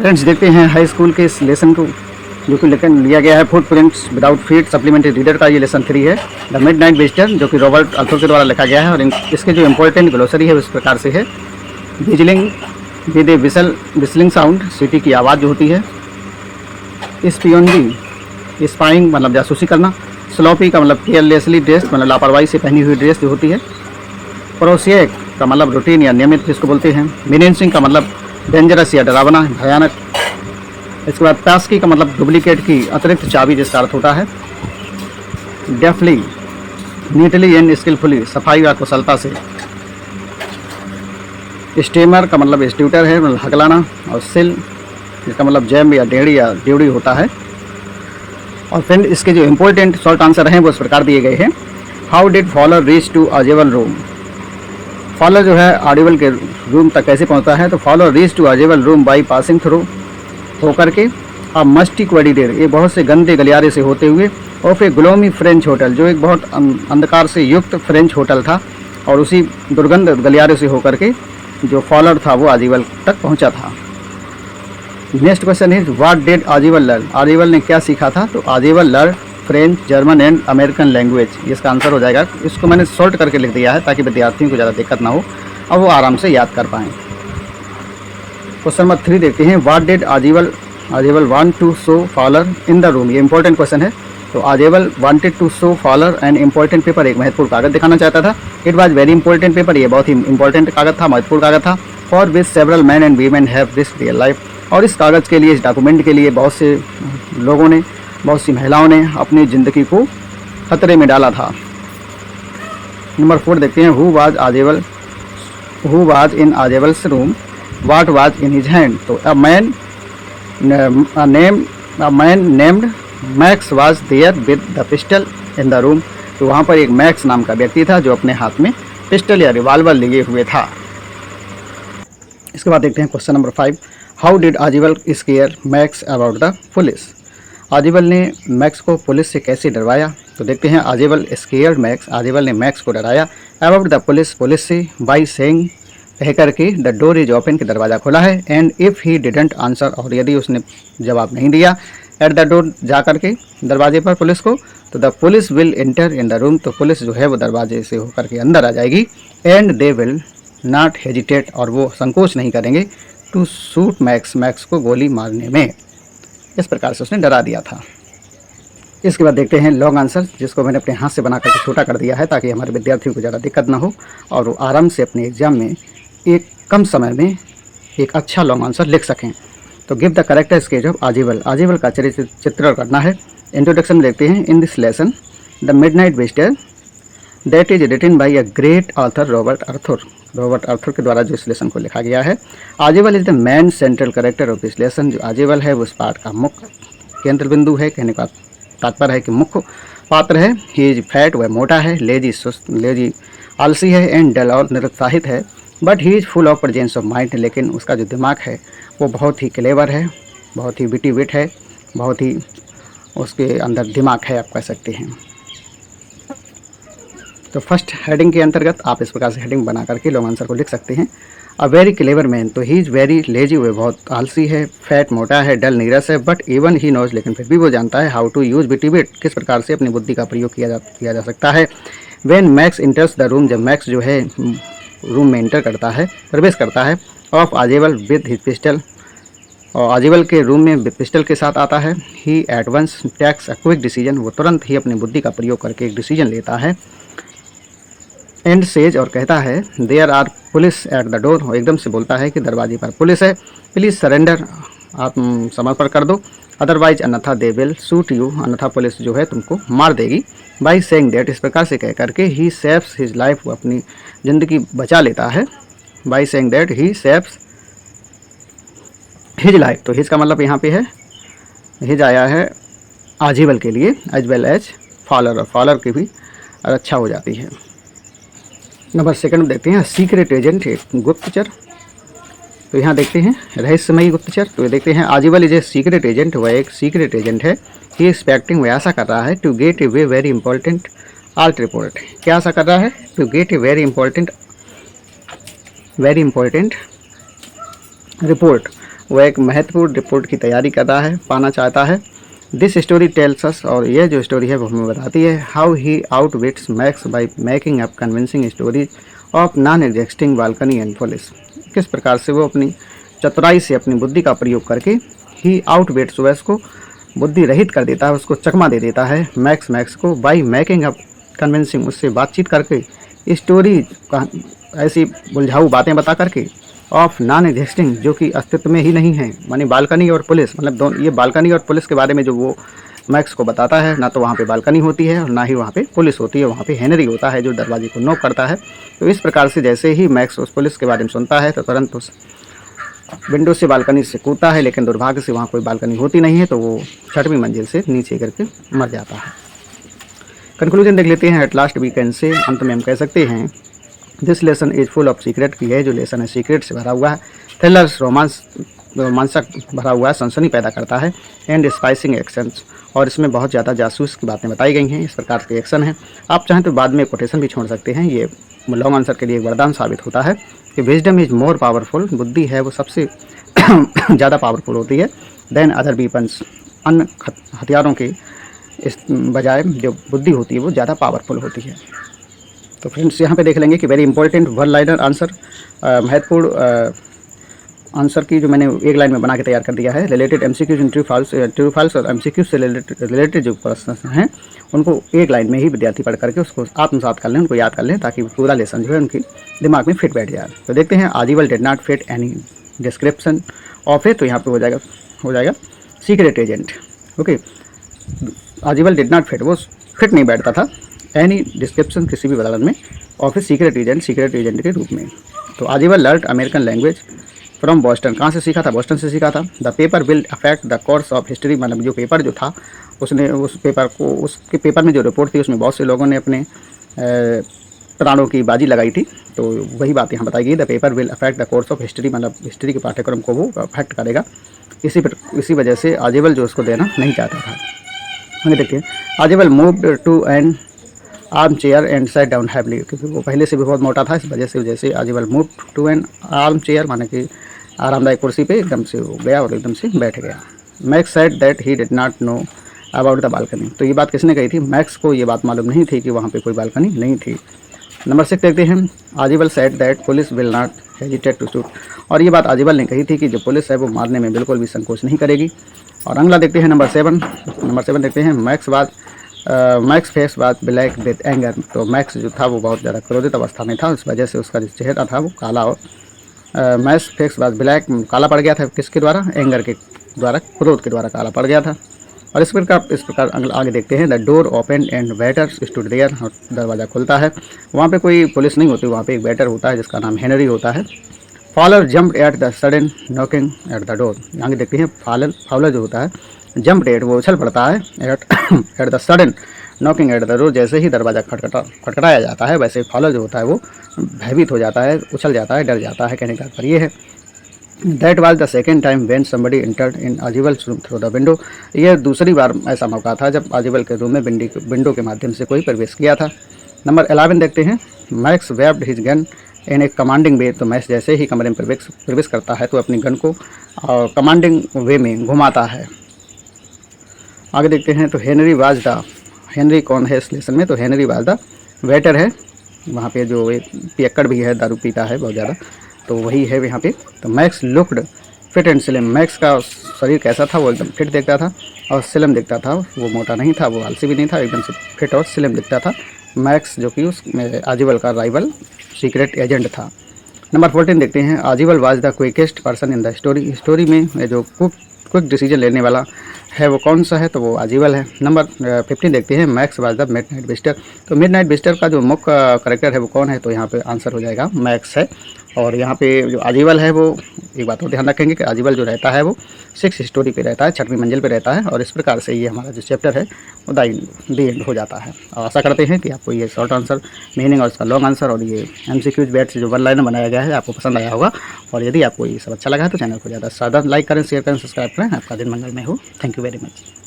Friends देखते हैं high school के इस लेसन को जो कि लिया गया है footprints without feet supplementary reader का। ये लेसन 3 है, द मिडनाइट विजिटर, जो कि रॉबर्ट अर्थर के द्वारा लिखा गया है। और इसके जो इंपॉर्टेंट ग्लोसरी है उस प्रकार से है। विजलिंग विद ए विसलिंग साउंड, सीटी की आवाज़ जो होती है। स्पियोनिंग, स्पाइंग मतलब जासूसी करना। स्लोपी का मतलब केयरलेसली ड्रेस्ड, मतलब लापरवाही से पहनी हुई ड्रेस जो होती है। प्रोसिएक का मतलब रूटीन या नियमित जिसको बोलते हैं। मिनेंसिंग का मतलब डेंजरस या डरावना, भयानक। इसके बाद पैस्की का मतलब डुप्लीकेट की, अतिरिक्त चाबी जिसका अर्थ होता है। डेफली, नीटली एंड स्किलफुली, सफाई व कुशलता से। स्टेमर का मतलब स्ट्यूटर है, मतलब हकलाना। और सिल जिसका मतलब जैम या डेढ़ी या ड्यूड़ी होता है। और फ्रेंड इसके जो इंपॉर्टेंट शॉर्ट आंसर हैं वो इस प्रकार दिए गए हैं। How did Fowler reach to Ausable room? Fowler जो है ऑडिबल के रूम तक कैसे पहुंचता है? तो Fowler reach to Ausable room by passing through, होकर के। अब मस्टी क्वेडिडेर, ये बहुत से गंदे गलियारे से होते हुए। Of A gloomy French hotel, जो एक बहुत अंधकार से युक्त फ्रेंच होटल था। और उसी दुर्गंध गलियारे से होकर के जो फॉलर था वो ऑजेबल तक पहुंचा था। Next question is what did ऑजेबल learn? ऑजेबल ने क्या सीखा था? तो ऑजेबल learn French, German and American language, इसका आंसर हो जाएगा। इसको मैंने शॉर्ट करके लिख दिया है ताकि विद्यार्थियों को ज़्यादा दिक्कत ना हो और वो आराम से याद कर पाएँ। क्वेश्चन नंबर 3 देखते हैं। What did Ausable want to show Fowler in the room? ये इंपॉर्टेंट क्वेश्चन है। तो Ausable wanted to show Fowler an important paper, एक महत्वपूर्ण कागज दिखाना चाहता था। It was very important paper, ये बहुत ही इंपॉर्टेंट कागज था, महत्वपूर्ण कागज था। For which several man and women have risk their life, और इस कागज़ के लिए, इस डॉक्यूमेंट के लिए बहुत से लोगों ने, बहुत सी महिलाओं ने अपनी ज़िंदगी को खतरे में डाला था। नंबर 4 देखते हैं। Who was in Ausable's room, what was in his hand? तो a man named Max was there with the pistol in the room. तो वहाँ पर एक मैक्स नाम का व्यक्ति था जो अपने हाथ में पिस्टल या रिवाल्वर लिए हुए था। इसके बाद देखते हैं question number 5। How did ऑजेबल square max about the police? ऑजेबल ने मैक्स को पुलिस से कैसे डरवाया? तो देखते हैं। ऑजेबल स्केयर्ड मैक्स, ऑजेबल ने मैक्स को डराया अबाउट द पुलिस, पुलिस से। बाई सेइंग, कह करके, द डोर इज ओपन, कि दरवाज़ा खुला है। And if he didn't answer, और यदि उसने जवाब नहीं दिया, एट द डोर, जा करके दरवाजे पर पुलिस को, तो the police will enter in the room, तो पुलिस जो है वो दरवाजे से होकर के अंदर आ जाएगी। And they will not hesitate, और वो संकोच नहीं करेंगे, टू शूट मैक्स, मैक्स को गोली मारने में। इस प्रकार से उसने डरा दिया था। इसके बाद देखते हैं लॉन्ग आंसर, जिसको मैंने अपने हाथ से बना करके छोटा कर दिया है ताकि हमारे विद्यार्थियों को ज़्यादा दिक्कत ना हो और वो आराम से अपने एग्जाम में एक कम समय में एक अच्छा लॉन्ग आंसर लिख सकें। तो give the correct sketch of Ausable, Ausable का चित्रण करना है। इंट्रोडक्शन में देखते हैं। In this lesson the midnight visitor that is written by a great author Robert Arthur, Robert Arthur के द्वारा जो इस लेसन को लिखा गया है। Ausable is the main central character of this lesson, जो ऑजेबल है वो उस पाठ का मुख्य केंद्र बिंदु है। कहने का तात्पर्य है कि मुख्य पात्र है। ही इज फैट, वह मोटा है। लेजी, सुस्त, लेजी आलसी है। एंड डल, और निरुत्साहित है। But he is full of presence of mind, लेकिन उसका जो दिमाग है वो बहुत ही क्लेवर है, बहुत ही विटी विट है, बहुत ही उसके अंदर दिमाग है, आप कह सकते हैं। तो फर्स्ट हेडिंग के अंतर्गत आप इस प्रकार से हेडिंग बना करके लॉन्ग आंसर को लिख सकते हैं। अ वेरी क्लेवर मैन, तो ही इज़ वेरी लेजी, वह बहुत आलसी है। फैट, मोटा है। डल, नीरस है। बट इवन ही नोज, लेकिन फिर भी वो जानता है। हाउ टू यूज विटी विट, किस प्रकार से अपनी बुद्धि का प्रयोग किया जा सकता है। व्हेन मैक्स इंटर्स द रूम, जब मैक्स जो है रूम में इंटर करता है, प्रवेश करता है। ऑफ ऑजेबल विद हिज पिस्टल, और ऑजेबल के रूम में पिस्टल के साथ आता है। He at once takes a quick decision, वो तुरंत ही अपनी बुद्धि का प्रयोग करके एक डिसीजन लेता है। एंड सेज, और कहता है, there are police at the door, वो एकदम से बोलता है कि दरवाजे पर पुलिस है। प्लीज़ सरेंडर, आप समर्पण कर दो। अदरवाइज, अन्यथा दे विल शूट यू, अन्यथा पुलिस जो है तुमको मार देगी। बाई सेइंग दैट, इस प्रकार से कह करके, ही सेव्स हिज लाइफ, वो अपनी ज़िंदगी बचा लेता है। By saying that he saves his life, तो हिज का मतलब यहाँ पे है, हिज आया है ऑजेबल के लिए, एज वेल एज फॉलर, और फॉलर की भी रक्षा हो जाती है। नंबर 2 देखते हैं। सीक्रेट एजेंट, एक गुप्तचर, तो यहाँ देखते हैं रहस्यमयी गुप्तचर। तो ये देखते हैं ऑजेबल इज ए सीक्रेट एजेंट, वह एक सीक्रेट एजेंट है। ही एक्सपेक्टिंग, वह आशा कर रहा है, to get a very important alt report, क्या आशा कर रहा है? To get a very important report, वो एक महत्वपूर्ण रिपोर्ट की तैयारी कर रहा है, पाना चाहता है। दिस स्टोरी टेल्स अस, और यह जो स्टोरी है वो हमें बताती है, how he outwits Max by making up convincing stories of non existing balcony and police. किस प्रकार से वो अपनी चतुराई से, अपनी बुद्धि का प्रयोग करके ही आउटविट्स, वह उसको बुद्धि रहित कर देता है, उसको चकमा दे देता है मैक्स को, बाई मेकिंग अप कन्विंसिंग, उससे बातचीत करके, स्टोरी ऐसी बुलझाऊ बातें बता करके, ऑफ नॉन एग्जिस्टिंग, जो कि अस्तित्व में ही नहीं है, मानी बालकनी और पुलिस, मतलब दोनों, ये बालकनी और पुलिस के बारे में जो वो मैक्स को बताता है, ना तो वहाँ पे बालकनी होती है और ना ही वहाँ पे पुलिस होती है, वहाँ पे हेनरी होता है जो दरवाजे को नॉक करता है। तो इस प्रकार से जैसे ही मैक्स उस पुलिस के बारे में सुनता है तो तुरंत उस विंडो से, बालकनी से कूदता है, लेकिन दुर्भाग्य से वहाँ कोई बालकनी होती नहीं है, तो वो 6वीं मंजिल से नीचे करके मर जाता है। कंक्लूजन देख लेते हैं। At last we can say, अंत में हम कह सकते हैं, this lesson is full of secret, की है जो लेसन है सीक्रेट से भरा हुआ है, थ्रिलर्स, रोमांचक भरा हुआ है, सनसनी पैदा करता है, एंड स्पाइसिंग एक्शंस, और इसमें बहुत ज़्यादा जासूस की बातें बताई गई हैं, इस प्रकार के एक्शन हैं। आप चाहें तो बाद में कोटेशन भी छोड़ सकते हैं, ये लॉन्ग आंसर के लिए एक वरदान साबित होता है कि विजडम इज़ मोर पावरफुल, बुद्धि है वो सबसे ज़्यादा पावरफुल होती है, देन अदर वीपन्स, अन्य हथियारों के इस बजाय जो बुद्धि होती है वो ज़्यादा पावरफुल होती है। तो फ्रेंड्स यहाँ पे देख लेंगे कि very important one liner answer, महत्वपूर्ण आंसर की जो मैंने एक लाइन में बना के तैयार कर दिया है। Related MCQs in true false और एमसीक्यूज से रिलेटेड जो प्रश्न हैं उनको एक लाइन में ही विद्यार्थी पढ़ करके उसको आत्मसात कर लें, उनको याद कर लें, ताकि पूरा लेसन जो है उनके दिमाग में फिट बैठ जाए। तो देखते हैं, Ausable did not fit any description of a, तो यहाँ पे हो जाएगा secret agent. Okay, Ausable did not fit, वो फिट नहीं बैठता था, एनी डिस्क्रिप्शन, किसी भी वर्णन में, ऑफ ए सीक्रेट एजेंट के रूप में। तो Ausable learn American language from Boston, कहाँ से सीखा था? बॉस्टन से सीखा था। The paper will affect the course of history, मतलब जो पेपर जो था उसने उस पेपर को, उसके पेपर में जो रिपोर्ट थी उसमें बहुत से लोगों ने अपने प्राणों की बाजी लगाई थी, तो वही बात यहाँ बताई गई। The paper will affect the course of history, मतलब हिस्ट्री के पाठ्यक्रम को वो अफेक्ट करेगा, इसी वजह से आजीवल जो उसको देना नहीं चाहता था। हमें देखिए, आजीवल moved to an armchair and set down heavily, क्योंकि वो पहले से भी बहुत मोटा था, इस वजह से जैसे आजीवल move to an armchair, माने कि आरामदायक कुर्सी पे एकदम से हो गया और एकदम से बैठ गया। Max said that he did not know about the balcony, तो ये बात किसने कही थी? मैक्स को ये बात मालूम नहीं थी कि वहाँ पे कोई बालकनी नहीं थी। नंबर 6 देखते हैं, आजीवल said that police will not hesitate to shoot, और ये बात आजीवल ने कही थी कि जो पुलिस है वो मारने में बिल्कुल भी संकोच नहीं करेगी। और अगला देखते हैं नंबर 7 देखते हैं, max face was black with anger, तो मैक्स जो था वो बहुत ज़्यादा क्रोधित अवस्था में था, इस वजह से उसका जो चेहरा था वो काला, और मैक्स फेस वाज ब्लैक, काला पड़ गया था, किसके द्वारा? एंगर के द्वारा, क्रोध के द्वारा काला पड़ गया था। और इस प्रकार आगे देखते हैं, the door open and waiter stood there, और दरवाज़ा खुलता है, वहाँ पे कोई पुलिस नहीं होती, वहाँ पे एक वेटर होता है जिसका नाम हेनरी होता है। Fowler jumped at the sudden knocking at the door, आगे देखते हैं, फॉलर जो होता है, जंप एट, वो उछल पड़ता है, eight the sudden knocking at the door, जैसे ही दरवाज़ा खटखटाया जाता है वैसे फॉलर जो होता है वो भयभीत हो जाता है, उछल जाता है, डर जाता है, कहने का तात्पर्य ये है। That was the second time when somebody entered in आजीवल रूम थ्रू द विंडो, यह दूसरी बार ऐसा मौका था जब आजीवल के रूम में विंडो के माध्यम से कोई प्रवेश किया था। नंबर 11 देखते हैं, Max waved his gun in a commanding way, तो मैक्स जैसे ही कमरे में प्रवेश करता है तो अपनी गन को कमांडिंग वे में घुमाता है। आगे देखते हैं, तो हेनरी कौन है इस लेसन में? तो हेनरी वाज द वेटर है, वहाँ पे जो एक पियक्कड़ भी है, दारू पीता है बहुत ज़्यादा, तो वही है यहाँ पे। तो max looked fit and slim, max का शरीर कैसा था? वो एकदम फिट दिखता था और स्लिम दिखता था, वो मोटा नहीं था, वो आलसी भी नहीं था, एकदम से फिट और स्लिम दिखता था मैक्स, जो कि उस आजीवल का राइवल सीक्रेट एजेंट था। नंबर 14 देखते हैं, आजीवल was the quickest person in the story में जो क्विक डिसीजन लेने वाला है वो कौन सा है? तो वो आजीवल है। नंबर 15 देखते हैं, max was the midnight visitor, तो मिडनाइट विजिटर का जो मुख्य करेक्टर है वो कौन है? तो यहाँ पे आंसर हो जाएगा मैक्स है। और यहाँ पे जो आजीवल है वो, एक बात और ध्यान रखेंगे कि आजीवल जो रहता है वो 6 स्टोरी पे रहता है, 6वीं मंजिल पे रहता है, और इस प्रकार से ये हमारा जो चैप्टर है वो द एंड हो जाता है। और आशा करते हैं कि आपको ये शॉर्ट आंसर मीनिंग और इसका लॉन्ग आंसर और ये MCQs बैट से जो वन लाइनर बनाया गया है आपको पसंद आया होगा। और यदि आपको ये सब अच्छा लगा है तो चैनल को ज़्यादा से ज़्यादा लाइक करें, शेयर करें, सब्सक्राइब करें। आपका दिन मंगलमय हो। Thank you very much.